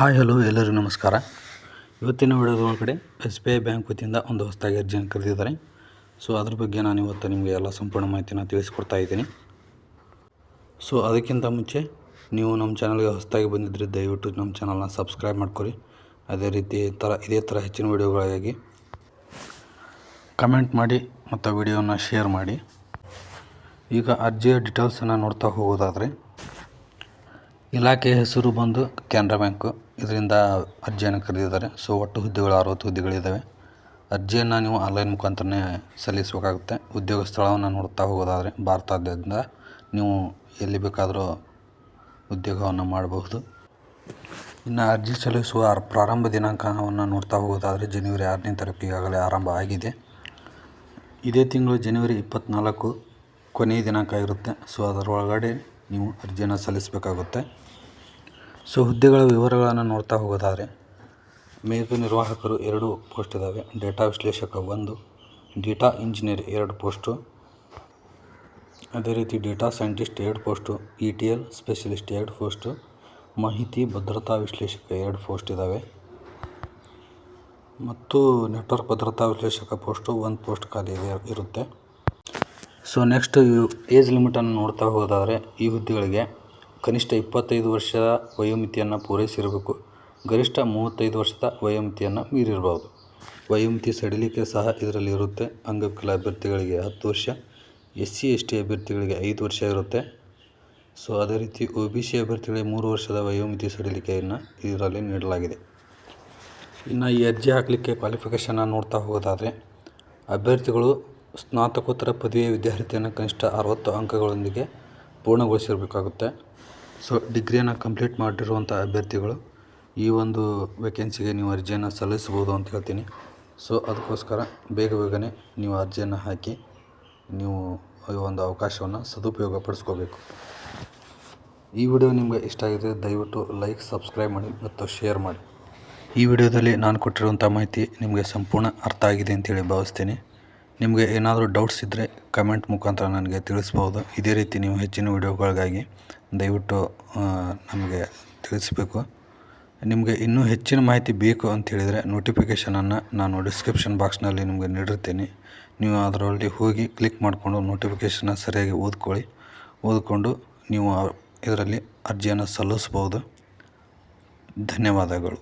Hi hello ಎಲ್ಲರಿಗೂ ನಮಸ್ಕಾರ. ಇವತ್ತಿನ ವಿಡಿಯೋದೊಳಗಡೆ SBI ಬ್ಯಾಂಕ್ ವತಿಯಿಂದ ಒಂದು ಹೊಸದಾಗಿ ಅರ್ಜಿಯನ್ನು ಕರೆದಿದ್ದಾರೆ. ಸೊ ಅದ್ರ ಬಗ್ಗೆ ನಾನು ಇವತ್ತು ನಿಮಗೆ ಎಲ್ಲ ಸಂಪೂರ್ಣ ಮಾಹಿತಿನ ತಿಳಿಸ್ಕೊಡ್ತಾ ಇದ್ದೀನಿ. ಸೊ ಅದಕ್ಕಿಂತ ಮುಂಚೆ ನೀವು ನಮ್ಮ ಚಾನಲ್ಗೆ ಹೊಸದಾಗಿ ಬಂದಿದ್ದರೆ ದಯವಿಟ್ಟು ನಮ್ಮ ಚಾನಲ್ನ ಸಬ್ಸ್ಕ್ರೈಬ್ ಮಾಡ್ಕೊಳ್ಳಿ. ಅದೇ ರೀತಿ ಇದೇ ಥರ ಹೆಚ್ಚಿನ ವಿಡಿಯೋಗಳಿಗಾಗಿ ಕಮೆಂಟ್ ಮಾಡಿ ಮತ್ತು ವಿಡಿಯೋನ ಶೇರ್ ಮಾಡಿ. ಈಗ ಅರ್ಜಿಯ ಡೀಟೇಲ್ಸನ್ನು ನೋಡ್ತಾ ಹೋಗೋದಾದರೆ, ಇಲಾಖೆಯ ಹೆಸರು ಬಂದು ಕೆನರಾ ಬ್ಯಾಂಕು. ಇದರಿಂದ ಅರ್ಜಿಯನ್ನು ಕರೆದಿದ್ದಾರೆ. ಸೊ ಒಟ್ಟು ಹುದ್ದೆಗಳು 60 ಹುದ್ದೆಗಳಿದ್ದಾವೆ. ಅರ್ಜಿಯನ್ನು ನೀವು ಆನ್ಲೈನ್ ಮುಖಾಂತರನೇ ಸಲ್ಲಿಸಬೇಕಾಗುತ್ತೆ. ಉದ್ಯೋಗ ಸ್ಥಳವನ್ನು ನೋಡ್ತಾ ಹೋಗೋದಾದರೆ ಭಾರತಾದ್ಯಂತ ನೀವು ಎಲ್ಲಿ ಬೇಕಾದರೂ ಉದ್ಯೋಗವನ್ನು ಮಾಡಬಹುದು. ಇನ್ನು ಅರ್ಜಿ ಸಲ್ಲಿಸುವ ಪ್ರಾರಂಭ ದಿನಾಂಕವನ್ನು ನೋಡ್ತಾ ಹೋಗೋದಾದರೆ ಜನವರಿ 6ನೇ ತಾರೀಕು ಈಗಾಗಲೇ ಆರಂಭ ಆಗಿದೆ. ಇದೇ ತಿಂಗಳು ಜನವರಿ 24 ಕೊನೆಯ ದಿನಾಂಕ ಇರುತ್ತೆ. ಸೊ ಅದರೊಳಗಡೆ ನೀವು ಅರ್ಜಿಯನ್ನು ಸಲ್ಲಿಸಬೇಕಾಗುತ್ತೆ. ಸೊ ಹುದ್ದೆಗಳ ವಿವರಗಳನ್ನು ನೋಡ್ತಾ ಹೋಗೋದಾದರೆ, ಮೇಘ ನಿರ್ವಾಹಕರು 2 ಪೋಸ್ಟ್ ಇದ್ದಾವೆ. ಡೇಟಾ ವಿಶ್ಲೇಷಕ 1, ಡೇಟಾ ಇಂಜಿನಿಯರ್ 2 ಪೋಸ್ಟು, ಅದೇ ರೀತಿ data scientist 2 post, ETL specialist 2 post, ಮಾಹಿತಿ ಭದ್ರತಾ ವಿಶ್ಲೇಷಕ 2 ಪೋಸ್ಟ್ ಇದ್ದಾವೆ ಮತ್ತು ನೆಟ್ವರ್ಕ್ ಭದ್ರತಾ ವಿಶ್ಲೇಷಕ ಪೋಸ್ಟು 1 ಪೋಸ್ಟ್ ಖಾಲಿ ಇರುತ್ತೆ. ಸೊ ನೆಕ್ಸ್ಟ್ ಏಜ್ ಲಿಮಿಟನ್ನು ನೋಡ್ತಾ ಹೋಗೋದಾದರೆ, ಈ ಹುದ್ದೆಗಳಿಗೆ ಕನಿಷ್ಠ 25 ವರ್ಷದ ವಯೋಮಿತಿಯನ್ನು ಪೂರೈಸಿರಬೇಕು. ಗರಿಷ್ಠ 35 ವರ್ಷದ ವಯೋಮಿತಿಯನ್ನು ಮೀರಿರಬಹುದು. ವಯೋಮಿತಿ ಸಡಿಲಿಕೆ ಸಹ ಇದರಲ್ಲಿ ಇರುತ್ತೆ. ಅಂಗವಿಕಲ ಅಭ್ಯರ್ಥಿಗಳಿಗೆ 10 ವರ್ಷ, SC ST ಅಭ್ಯರ್ಥಿಗಳಿಗೆ 5 ವರ್ಷ ಇರುತ್ತೆ. ಸೊ ಅದೇ ರೀತಿ OBC ಅಭ್ಯರ್ಥಿಗಳಿಗೆ 3 ವರ್ಷದ ವಯೋಮಿತಿ ಸಡಿಲಿಕೆಯನ್ನು ಇದರಲ್ಲಿ ನೀಡಲಾಗಿದೆ. ಇನ್ನು ಈ ಅರ್ಜಿ ಹಾಕಲಿಕ್ಕೆ ಕ್ವಾಲಿಫಿಕೇಷನ್ನ ನೋಡ್ತಾ ಹೋಗೋದಾದರೆ, ಅಭ್ಯರ್ಥಿಗಳು ಸ್ನಾತಕೋತ್ತರ ಪದವಿಯ ವಿದ್ಯಾರ್ಥಿಯನ್ನು ಕನಿಷ್ಠ 60 ಅಂಕಗಳೊಂದಿಗೆ ಪೂರ್ಣಗೊಳಿಸಿರಬೇಕಾಗುತ್ತೆ. ಸೊ ಡಿಗ್ರಿಯನ್ನು ಕಂಪ್ಲೀಟ್ ಮಾಡಿರುವಂಥ ಅಭ್ಯರ್ಥಿಗಳು ಈ ಒಂದು ವೇಕೆನ್ಸಿಗೆ ನೀವು ಅರ್ಜಿಯನ್ನು ಸಲ್ಲಿಸ್ಬೋದು ಅಂತ ಹೇಳ್ತೀನಿ. ಸೊ ಅದಕ್ಕೋಸ್ಕರ ಬೇಗನೆ ನೀವು ಅರ್ಜಿಯನ್ನು ಹಾಕಿ ನೀವು ಈ ಒಂದು ಅವಕಾಶವನ್ನು ಸದುಪಯೋಗ ಪಡಿಸ್ಕೋಬೇಕು. ಈ ವಿಡಿಯೋ ನಿಮಗೆ ಇಷ್ಟ ಆಗಿದ್ರೆ ದಯವಿಟ್ಟು ಲೈಕ್, ಸಬ್ಸ್ಕ್ರೈಬ್ ಮಾಡಿ ಮತ್ತು ಶೇರ್ ಮಾಡಿ. ಈ ವಿಡಿಯೋದಲ್ಲಿ ನಾನು ಕೊಟ್ಟಿರುವಂಥ ಮಾಹಿತಿ ನಿಮಗೆ ಸಂಪೂರ್ಣ ಅರ್ಥ ಆಗಿದೆ ಅಂತೇಳಿ ಭಾವಿಸ್ತೀನಿ. ನಿಮಗೆ ಏನಾದರೂ ಡೌಟ್ಸ್ ಇದ್ದರೆ ಕಮೆಂಟ್ ಮುಖಾಂತರ ನನಗೆ ತಿಳಿಸ್ಬೋದು. ಇದೇ ರೀತಿ ನೀವು ಹೆಚ್ಚಿನ ವಿಡಿಯೋಗಳಿಗಾಗಿ ದಯವಿಟ್ಟು ನಮಗೆ ತಿಳಿಸಬೇಕು. ನಿಮಗೆ ಇನ್ನೂ ಹೆಚ್ಚಿನ ಮಾಹಿತಿ ಬೇಕು ಅಂತ ಹೇಳಿದರೆ ನೋಟಿಫಿಕೇಷನನ್ನು ನಾನು ಡಿಸ್ಕ್ರಿಪ್ಷನ್ ಬಾಕ್ಸ್ನಲ್ಲಿ ನಿಮಗೆ ನೀಡಿರ್ತೀನಿ. ನೀವು ಅದರಲ್ಲಿ ಹೋಗಿ ಕ್ಲಿಕ್ ಮಾಡಿಕೊಂಡು ನೋಟಿಫಿಕೇಷನ್ನ ಸರಿಯಾಗಿ ಓದಿಕೊಂಡು ನೀವು ಇದರಲ್ಲಿ ಅರ್ಜಿಯನ್ನು ಸಲ್ಲಿಸ್ಬೋದು. ಧನ್ಯವಾದಗಳು.